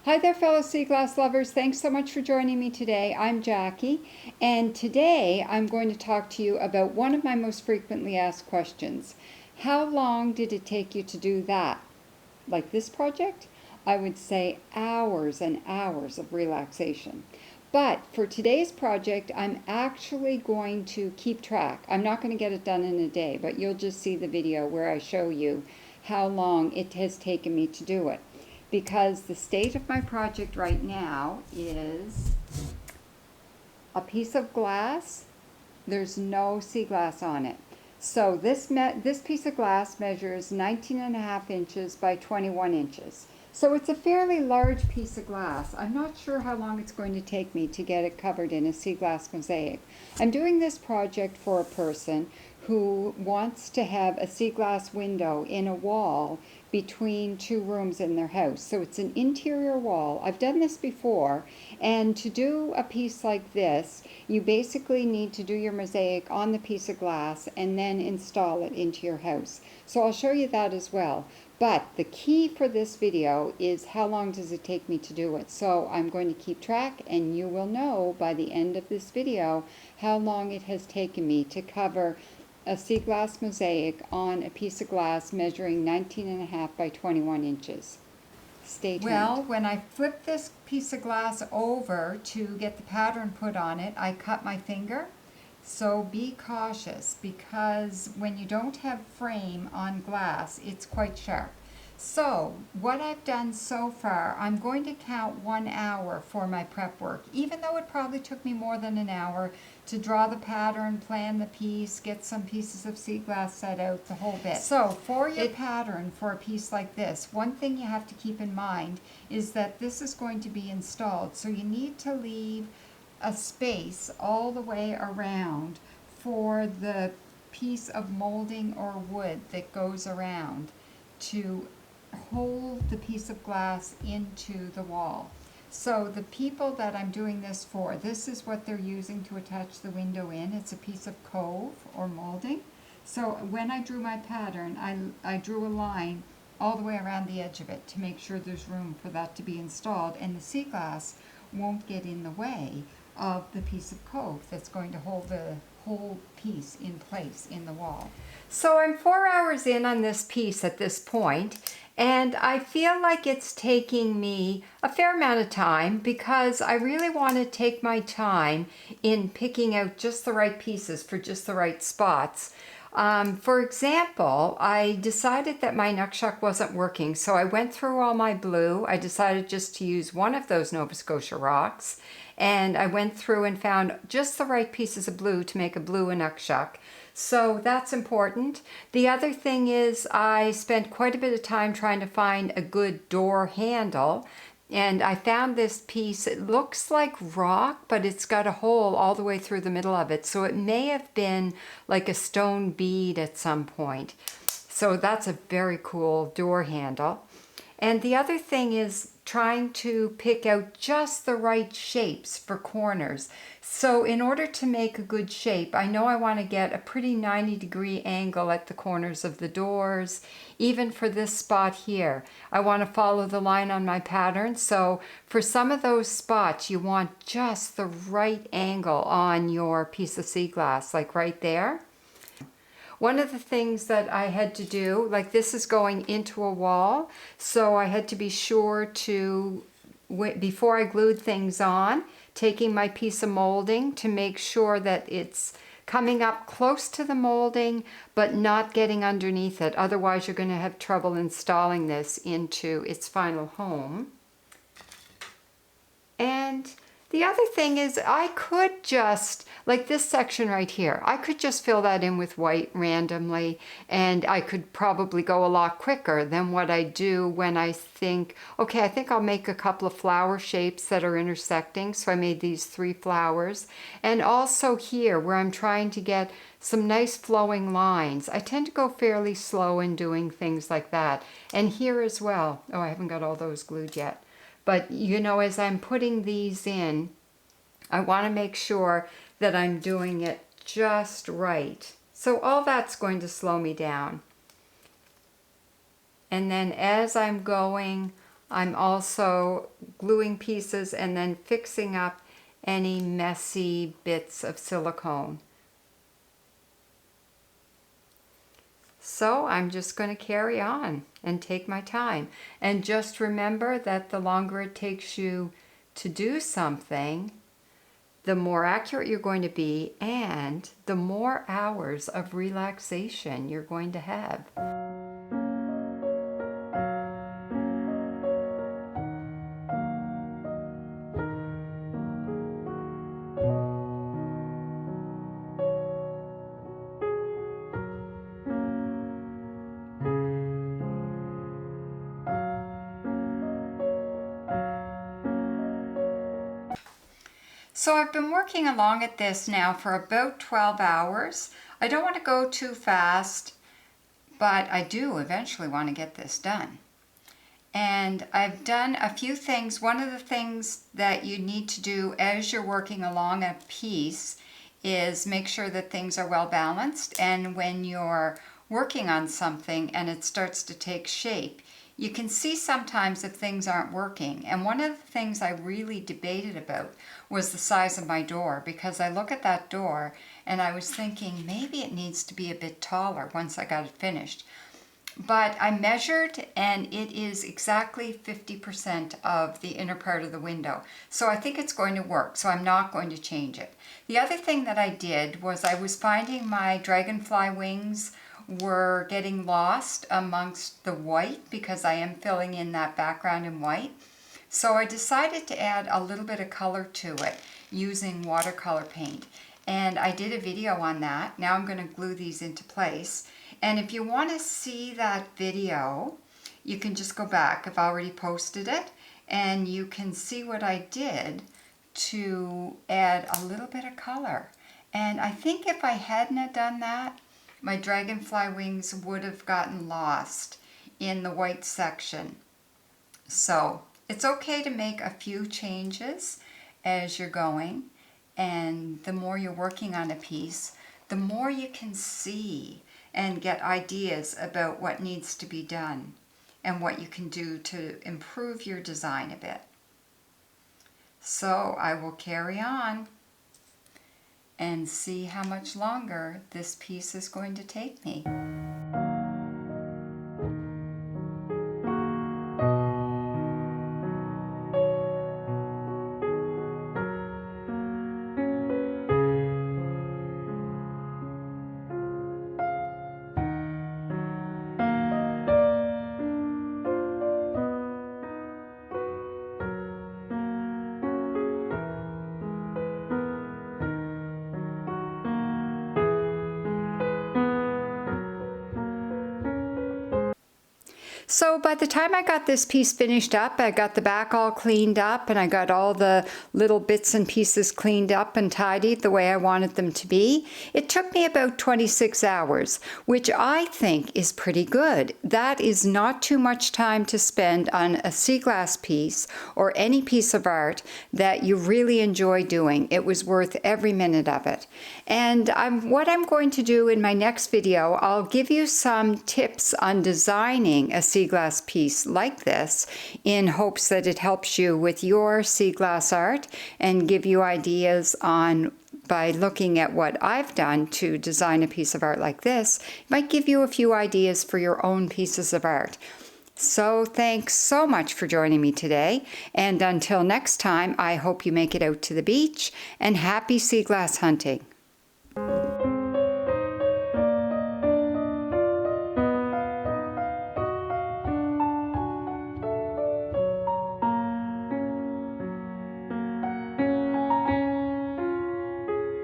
Hi there, fellow sea glass lovers. Thanks so much for joining me today. I'm Jackie, and today I'm going to talk to you about one of my most frequently asked questions. How long did it take you to do that? Like this project? I would say hours and hours of relaxation. But for today's project, I'm actually going to keep track. I'm not going to get it done in a day, but you'll just see the video where I show you how long it has taken me to do it. Because the state of my project right now is a piece of glass. There's no sea glass on it. So this piece of glass measures 19.5 inches by 21 inches. So it's a fairly large piece of glass. I'm not sure how long it's going to take me to get it covered in a sea glass mosaic. I'm doing this project for a person who wants to have a sea glass window in a wall between two rooms in their house. So it's an interior wall. I've done this before, and to do a piece like this, you basically need to do your mosaic on the piece of glass and then install it into your house. So I'll show you that as well. But the key for this video is how long does it take me to do it. So I'm going to keep track, and you will know by the end of this video how long it has taken me to cover a sea glass mosaic on a piece of glass measuring 19.5 by 21 inches. Stay tuned. Well, when I flip this piece of glass over to get the pattern put on it, I cut my finger. So be cautious, because when you don't have frame on glass, it's quite sharp. So what I've done so far, I'm going to count 1 hour for my prep work, even though it probably took me more than an hour to draw the pattern, plan the piece, get some pieces of sea glass set out, the whole bit. So for your pattern for a piece like this, one thing you have to keep in mind is that this is going to be installed. So you need to leave a space all the way around for the piece of molding or wood that goes around to hold the piece of glass into the wall. So the people that I'm doing this for, this is what they're using to attach the window in. It's a piece of cove or molding. So when I drew my pattern, I drew a line all the way around the edge of it to make sure there's room for that to be installed, and the sea glass won't get in the way of the piece of cove that's going to hold the whole piece in place in the wall. So I'm 4 hours in on this piece at this point, and I feel like it's taking me a fair amount of time because I really want to take my time in picking out just the right pieces for just the right spots. For example, I decided that my nukshuk wasn't working, so I went through all my blue. I decided just to use one of those Nova Scotia rocks, and I went through and found just the right pieces of blue to make a blue nukshuk. So that's important. The other thing is I spent quite a bit of time trying to find a good door handle, and I found this piece. It looks like rock, but it's got a hole all the way through the middle of it. So it may have been like a stone bead at some point. So that's a very cool door handle. And the other thing is trying to pick out just the right shapes for corners. So in order to make a good shape, I know I want to get a pretty 90-degree angle at the corners of the doors. Even for this spot here, I want to follow the line on my pattern. So for some of those spots, you want just the right angle on your piece of sea glass, like right there. One of the things that I had to do, like this is going into a wall, so I had to be sure to, before I glued things on, taking my piece of molding to make sure that it's coming up close to the molding but not getting underneath it. Otherwise you're going to have trouble installing this into its final home. And the other thing is I could just, like this section right here, I could just fill that in with white randomly, and I could probably go a lot quicker than what I do when I think, okay, I think I'll make a couple of flower shapes that are intersecting. So I made these 3 flowers. And also here where I'm trying to get some nice flowing lines, I tend to go fairly slow in doing things like that. And here as well. Oh, I haven't got all those glued yet. But, you know, as I'm putting these in, I want to make sure that I'm doing it just right. So all that's going to slow me down. And then as I'm going I'm also gluing pieces and then fixing up any messy bits of silicone. So I'm just going to carry on and take my time. And just remember that the longer it takes you to do something, the more accurate you're going to be and the more hours of relaxation you're going to have. So I've been working along at this now for about 12 hours. I don't want to go too fast, but I do eventually want to get this done. And I've done a few things. One of the things that you need to do as you're working along a piece is make sure that things are well balanced. And when you're working on something and it starts to take shape, you can see sometimes if things aren't working. And one of the things I really debated about was the size of my door, because I look at that door and I was thinking maybe it needs to be a bit taller once I got it finished. But I measured and it is exactly 50% of the inner part of the window. So I think it's going to work, so I'm not going to change it. The other thing that I did was I was finding my dragonfly wings were getting lost amongst the white because I am filling in that background in white. So I decided to add a little bit of color to it using watercolor paint. And I did a video on that. Now I'm going to glue these into place. And if you want to see that video, you can just go back. I've already posted it. And you can see what I did to add a little bit of color. And I think if I hadn't have done that, my dragonfly wings would have gotten lost in the white section. So it's okay to make a few changes as you're going. And the more you're working on a piece, the more you can see and get ideas about what needs to be done and what you can do to improve your design a bit. So I will carry on and see how much longer this piece is going to take me. So by the time I got this piece finished up, I got the back all cleaned up and I got all the little bits and pieces cleaned up and tidied the way I wanted them to be. It took me about 26 hours, which I think is pretty good. That is not too much time to spend on a sea glass piece or any piece of art that you really enjoy doing. It was worth every minute of it. And what I'm going to do in my next video, I'll give you some tips on designing a sea glass piece like this in hopes that it helps you with your sea glass art and give you ideas on, by looking at what I've done to design a piece of art like this, it might give you a few ideas for your own pieces of art. So thanks so much for joining me today, and until next time, I hope you make it out to the beach, and happy sea glass hunting.